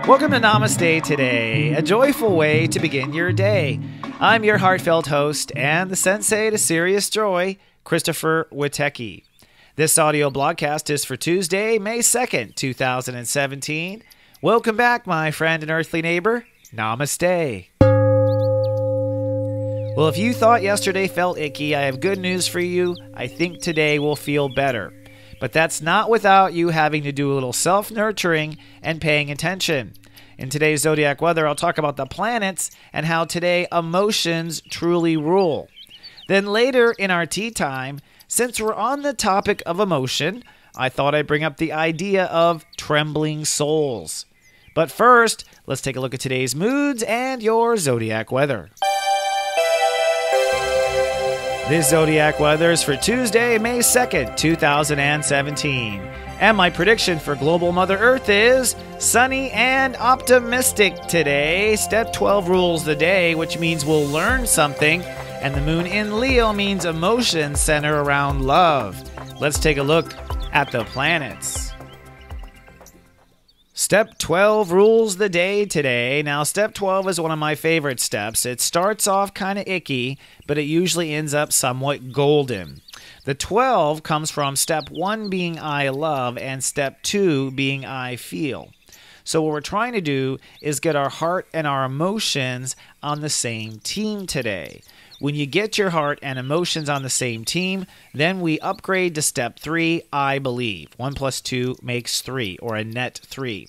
Welcome to Namaste today, a joyful way to begin your day. I'm your heartfelt host and the sensei to serious joy, Christopher Witecki. This audio blogcast is for Tuesday, May 2nd, 2017. Welcome back, my friend and earthly neighbor. Namaste. Well, if you thought yesterday felt icky, I have good news for you. I think today will feel better. But that's not without you having to do a little self-nurturing and paying attention. In today's Zodiac Weather, I'll talk about the planets and how today emotions truly rule. Then later in our tea time, since we're on the topic of emotion, I thought I'd bring up the idea of trembling souls. But first, let's take a look at today's moods and your Zodiac Weather. This Zodiac Weather is for Tuesday, May 2nd, 2017. And my prediction for global Mother Earth is sunny and optimistic today. Step 12 rules the day, which means we'll learn something. And the moon in Leo means emotions center around love. Let's take a look at the planets. Step 12 rules the day today. Now, step 12 is one of my favorite steps. It starts off kind of icky, but it usually ends up somewhat golden. The 12 comes from step 1 being I love and step 2 being I feel. So what we're trying to do is get our heart and our emotions on the same team today. When you get your heart and emotions on the same team, then we upgrade to step 3, I believe. 1 plus 2 makes 3, or a net 3.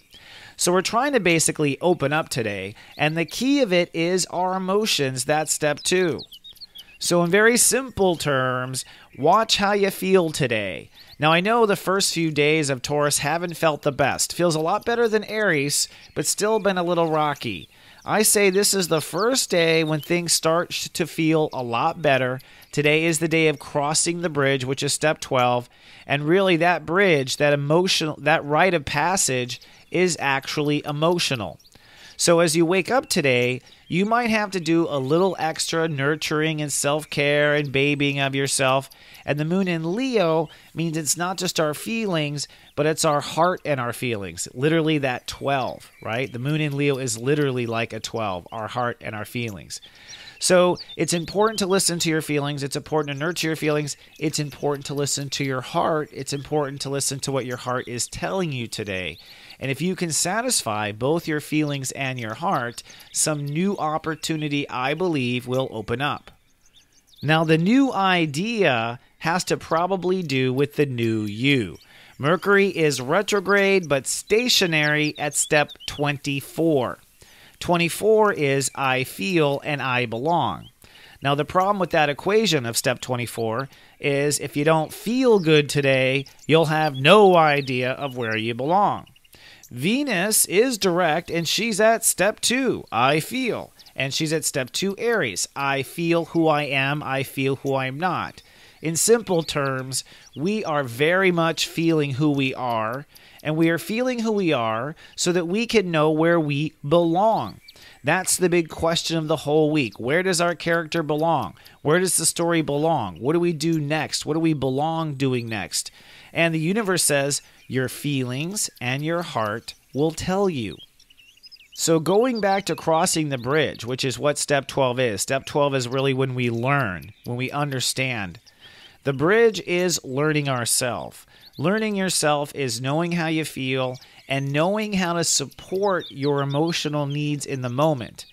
So we're trying to basically open up today, and the key of it is our emotions. That's step 2. So in very simple terms, watch how you feel today. Now, I know the first few days of Taurus haven't felt the best. Feels a lot better than Aries, but still been a little rocky. I say this is the first day when things start to feel a lot better. Today is the day of crossing the bridge, which is step 12. And really that bridge, that rite of passage is actually emotional. So as you wake up today, you might have to do a little extra nurturing and self-care and babying of yourself. And the moon in Leo means it's not just our feelings, but it's our heart and our feelings. Literally that 12, right? The moon in Leo is literally like a 12, our heart and our feelings. So it's important to listen to your feelings. It's important to nurture your feelings. It's important to listen to your heart. It's important to listen to what your heart is telling you today. And if you can satisfy both your feelings and your heart, some new opportunity, I believe, will open up. Now, the new idea has to probably do with the new you. Mercury is retrograde but stationary at step 24. 24 is I feel and I belong. Now, the problem with that equation of step 24 is if you don't feel good today, you'll have no idea of where you belong. Venus is direct and she's at step 2, I feel. And she's at step 2, Aries. I feel who I am, I feel who I'm not. In simple terms, we are very much feeling who we are, and we are feeling who we are so that we can know where we belong. That's the big question of the whole week. Where does our character belong? Where does the story belong? What do we do next? What do we belong doing next? And the universe says your feelings and your heart will tell you. So going back to crossing the bridge, which is what step 12 is. Step 12 is really when we learn, when we understand. The bridge is learning ourselves. Learning yourself is knowing how you feel and knowing how to support your emotional needs in the moment.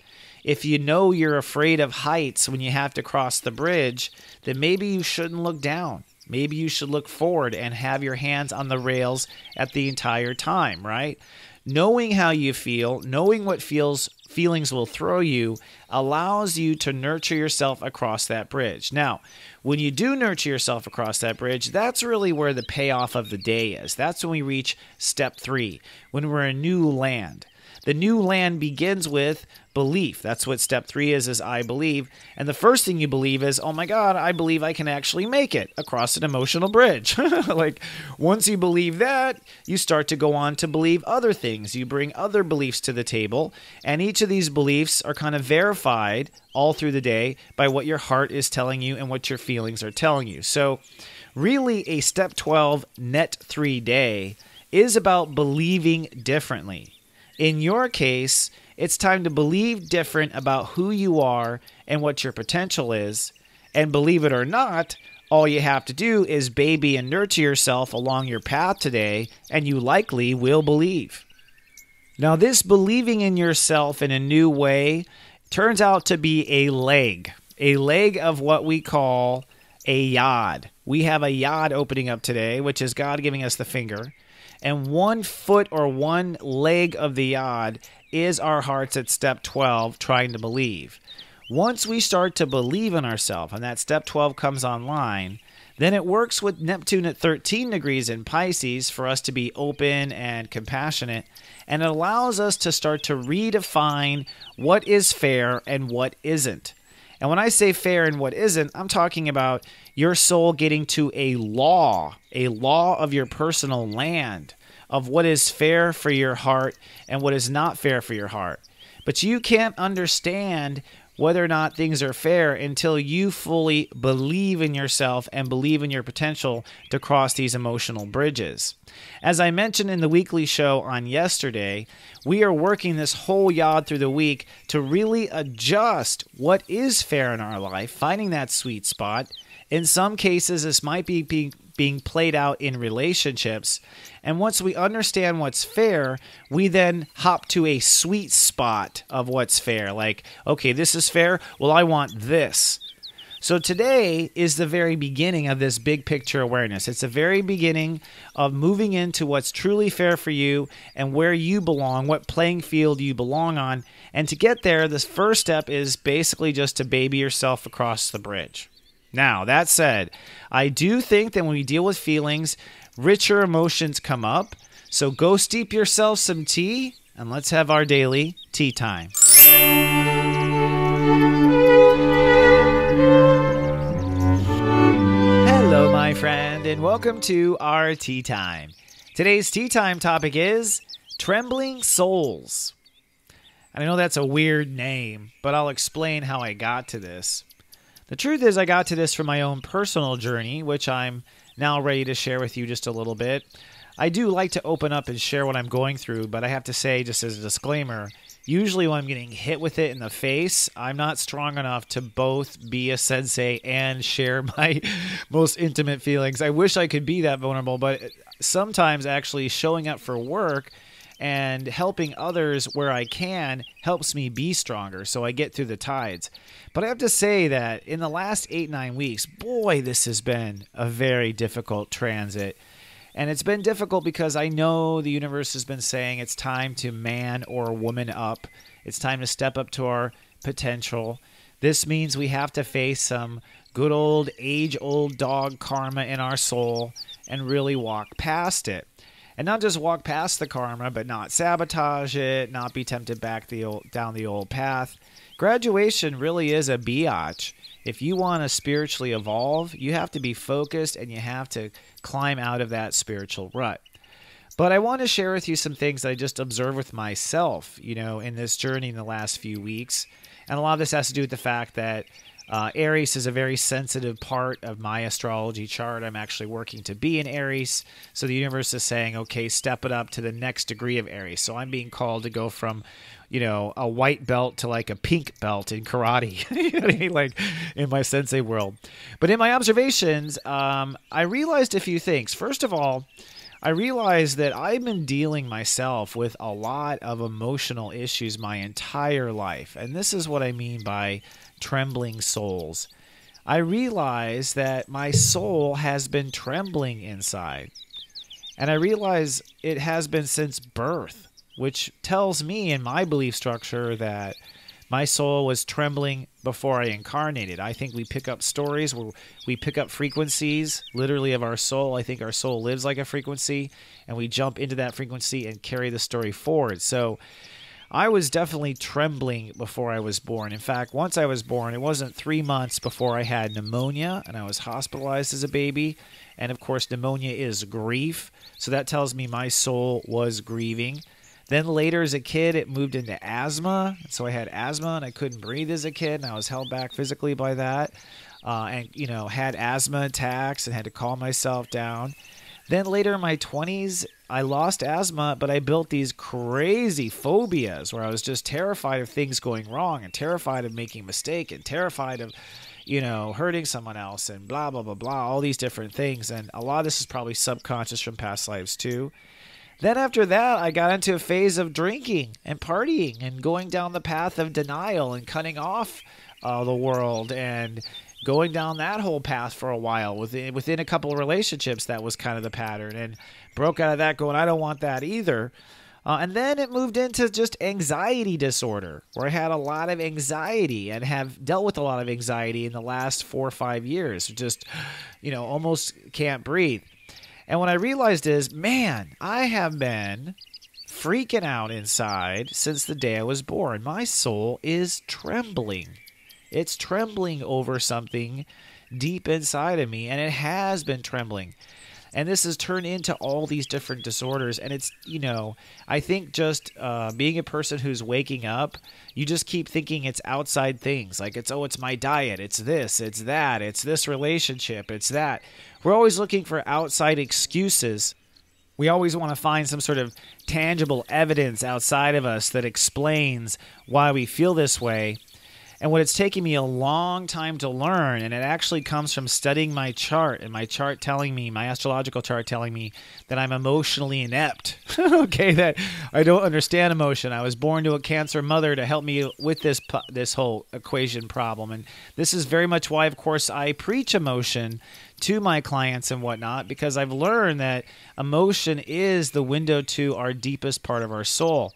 If you know you're afraid of heights when you have to cross the bridge, then maybe you shouldn't look down. Maybe you should look forward and have your hands on the rails at the entire time, right? Knowing how you feel, knowing what feelings will throw you, allows you to nurture yourself across that bridge. Now, when you do nurture yourself across that bridge, that's really where the payoff of the day is. That's when we reach step 3, when we're in new land. The new land begins with belief. That's what step 3 is I believe. And the first thing you believe is, oh my God, I believe I can actually make it across an emotional bridge. Like, once you believe that, you start to go on to believe other things. You bring other beliefs to the table, and each of these beliefs are kind of verified all through the day by what your heart is telling you and what your feelings are telling you. So really, a step 12 net 3 day is about believing differently. In your case, it's time to believe different about who you are and what your potential is. And believe it or not, all you have to do is baby and nurture yourself along your path today, and you likely will believe. Now, this believing in yourself in a new way turns out to be a leg of what we call a yod. We have a yod opening up today, which is God giving us the finger. And 1 foot or 1 leg of the yod is our hearts at step 12, trying to believe. Once we start to believe in ourselves and that step 12 comes online, then it works with Neptune at 13 degrees in Pisces for us to be open and compassionate, and it allows us to start to redefine what is fair and what isn't. And when I say fair and what isn't, I'm talking about your soul getting to a law of your personal land, of what is fair for your heart and what is not fair for your heart. But you can't understand whether or not things are fair until you fully believe in yourself and believe in your potential to cross these emotional bridges. As I mentioned in the weekly show on yesterday, we are working this whole yod through the week to really adjust what is fair in our life, finding that sweet spot. In some cases, this might be being played out in relationships. And once we understand what's fair, we then hop to a sweet spot of what's fair. Like, okay, this is fair. Well, I want this. So today is the very beginning of this big picture awareness. It's the very beginning of moving into what's truly fair for you and where you belong, what playing field you belong on. And to get there, the first step is basically just to baby yourself across the bridge. Now, that said, I do think that when we deal with feelings, richer emotions come up. So go steep yourself some tea, and let's have our daily tea time. Hello, my friend, and welcome to our tea time. Today's tea time topic is Trembling Souls. And I know that's a weird name, but I'll explain how I got to this. The truth is I got to this from my own personal journey, which I'm now ready to share with you just a little bit. I do like to open up and share what I'm going through, but I have to say, just as a disclaimer, usually when I'm getting hit with it in the face, I'm not strong enough to both be a sensei and share my most intimate feelings. I wish I could be that vulnerable, but sometimes actually showing up for work and helping others where I can helps me be stronger, so I get through the tides. But I have to say that in the last 8-9 weeks, boy, this has been a very difficult transit. And it's been difficult because I know the universe has been saying it's time to man or woman up. It's time to step up to our potential. This means we have to face some good old age-old dog karma in our soul and really walk past it. And not just walk past the karma, but not sabotage it, not be tempted back down the old path. Graduation really is a biatch. If you want to spiritually evolve, you have to be focused and you have to climb out of that spiritual rut. But I want to share with you some things that I just observed with myself, in this journey in the last few weeks. And a lot of this has to do with the fact that Aries is a very sensitive part of my astrology chart. I'm actually working to be in Aries. So the universe is saying, okay, step it up to the next degree of Aries. So I'm being called to go from, a white belt to like a pink belt in karate, you know what I mean? Like in my sensei world. But in my observations, I realized a few things. First of all, I realized that I've been dealing myself with a lot of emotional issues my entire life. And this is what I mean by trembling souls. I realize that my soul has been trembling inside. And I realize it has been since birth, which tells me in my belief structure that my soul was trembling before I incarnated. I think we pick up stories, where we pick up frequencies, literally, of our soul. I think our soul lives like a frequency, and we jump into that frequency and carry the story forward. So I was definitely trembling before I was born. In fact, once I was born, it wasn't 3 months before I had pneumonia, and I was hospitalized as a baby. And of course, pneumonia is grief, so that tells me my soul was grieving. Then later as a kid, it moved into asthma. So I had asthma and I couldn't breathe as a kid, and I was held back physically by that. And had asthma attacks and had to calm myself down. Then later in my 20s, I lost asthma, but I built these crazy phobias where I was just terrified of things going wrong and terrified of making a mistake and terrified of, hurting someone else and blah, blah, blah, blah, all these different things. And a lot of this is probably subconscious from past lives too. Then after that, I got into a phase of drinking and partying and going down the path of denial and cutting off the world and going down that whole path for a while. Within a couple of relationships, that was kind of the pattern, and broke out of that going, I don't want that either. And then it moved into just anxiety disorder, where I had a lot of anxiety and have dealt with a lot of anxiety in the last 4 or 5 years. Just, almost can't breathe. And what I realized is, man, I have been freaking out inside since the day I was born. My soul is trembling. It's trembling over something deep inside of me, and it has been trembling. And this has turned into all these different disorders. And it's, I think just being a person who's waking up, you just keep thinking it's outside things. Like it's my diet, it's this, it's that, it's this relationship, it's that. We're always looking for outside excuses. We always want to find some sort of tangible evidence outside of us that explains why we feel this way. And what it's taken me a long time to learn, and it actually comes from studying my chart, and my chart telling me, my astrological chart telling me that I'm emotionally inept. Okay, that I don't understand emotion. I was born to a Cancer mother to help me with this whole equation problem. And this is very much why, of course, I preach emotion to my clients and whatnot, because I've learned that emotion is the window to our deepest part of our soul.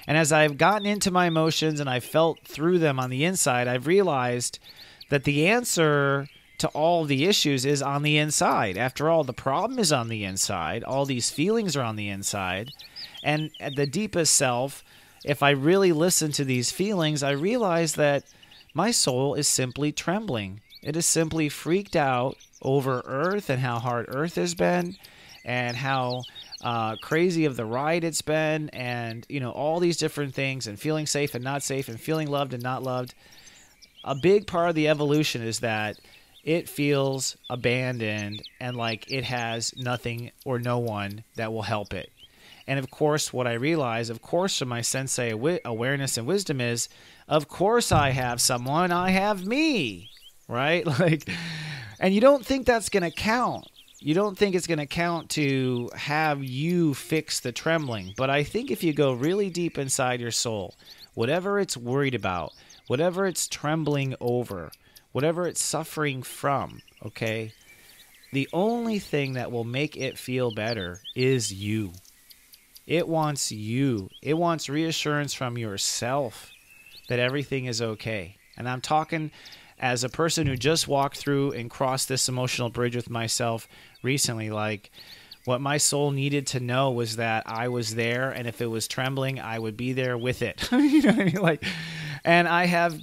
And as I've gotten into my emotions and I've felt through them on the inside, I've realized that the answer to all the issues is on the inside. After all, the problem is on the inside. All these feelings are on the inside. And at the deepest self, if I really listen to these feelings, I realize that my soul is simply trembling. It is simply freaked out over Earth and how hard Earth has been and how crazy of the ride it's been, and all these different things, and feeling safe and not safe, and feeling loved and not loved. A big part of the evolution is that it feels abandoned and like it has nothing or no one that will help it. And of course, what I realize, of course, from my sensei awareness and wisdom is, of course I have someone, I have me, right? And you don't think that's going to count. You don't think it's going to count to have you fix the trembling. But I think if you go really deep inside your soul, whatever it's worried about, whatever it's trembling over, whatever it's suffering from, okay, the only thing that will make it feel better is you. It wants you. It wants reassurance from yourself that everything is okay. And I'm talking as a person who just walked through and crossed this emotional bridge with myself recently. Like, what my soul needed to know was that I was there, and if it was trembling, I would be there with it. You know what I mean? And I have,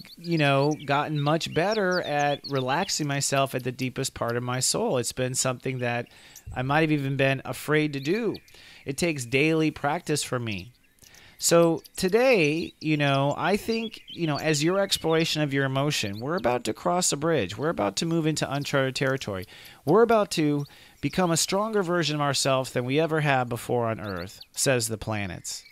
gotten much better at relaxing myself at the deepest part of my soul. It's been something that I might have even been afraid to do. It takes daily practice for me. So today, I think, as your exploration of your emotion, we're about to cross a bridge. We're about to move into uncharted territory. We're about to become a stronger version of ourselves than we ever have before on Earth, says the planets.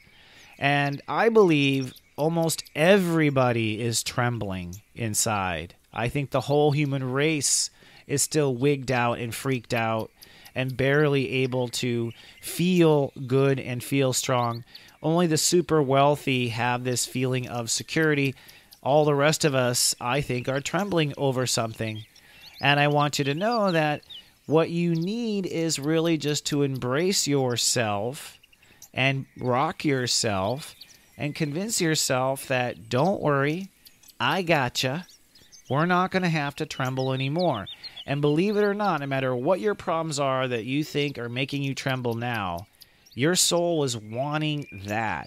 And I believe almost everybody is trembling inside. I think the whole human race is still wigged out and freaked out and barely able to feel good and feel strong. Only the super wealthy have this feeling of security. All the rest of us, I think, are trembling over something. And I want you to know that what you need is really just to embrace yourself and rock yourself and convince yourself that, don't worry, I gotcha. We're not going to have to tremble anymore. And believe it or not, no matter what your problems are that you think are making you tremble now, your soul is wanting that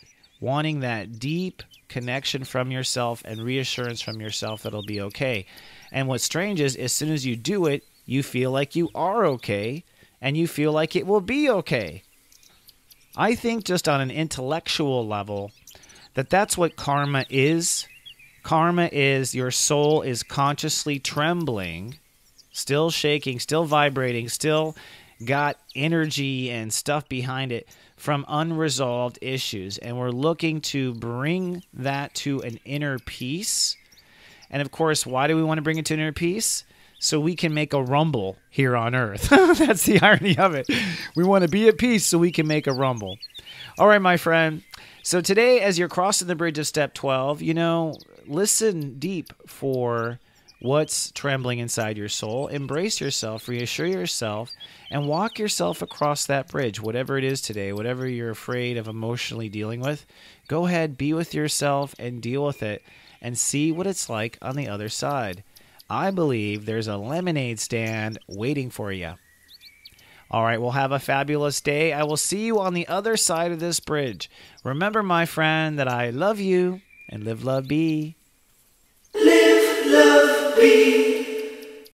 deep connection from yourself and reassurance from yourself that it'll be okay. And what's strange is, as soon as you do it, you feel like you are okay, and you feel like it will be okay. I think just on an intellectual level, that's what karma is. Karma is your soul is consciously trembling, still shaking, still vibrating, still got energy and stuff behind it from unresolved issues. And we're looking to bring that to an inner peace. And of course, why do we want to bring it to an inner peace? So we can make a rumble here on earth. That's the irony of it. We want to be at peace so we can make a rumble. All right, my friend. So today, as you're crossing the bridge of step 12, listen deep for what's trembling inside your soul. Embrace yourself, reassure yourself, and walk yourself across that bridge, whatever it is today, whatever you're afraid of emotionally dealing with. Go ahead, be with yourself and deal with it and see what it's like on the other side. I believe there's a lemonade stand waiting for you. All right, well, have a fabulous day. I will see you on the other side of this bridge. Remember, my friend, that I love you and live, love, be. Live, love, be.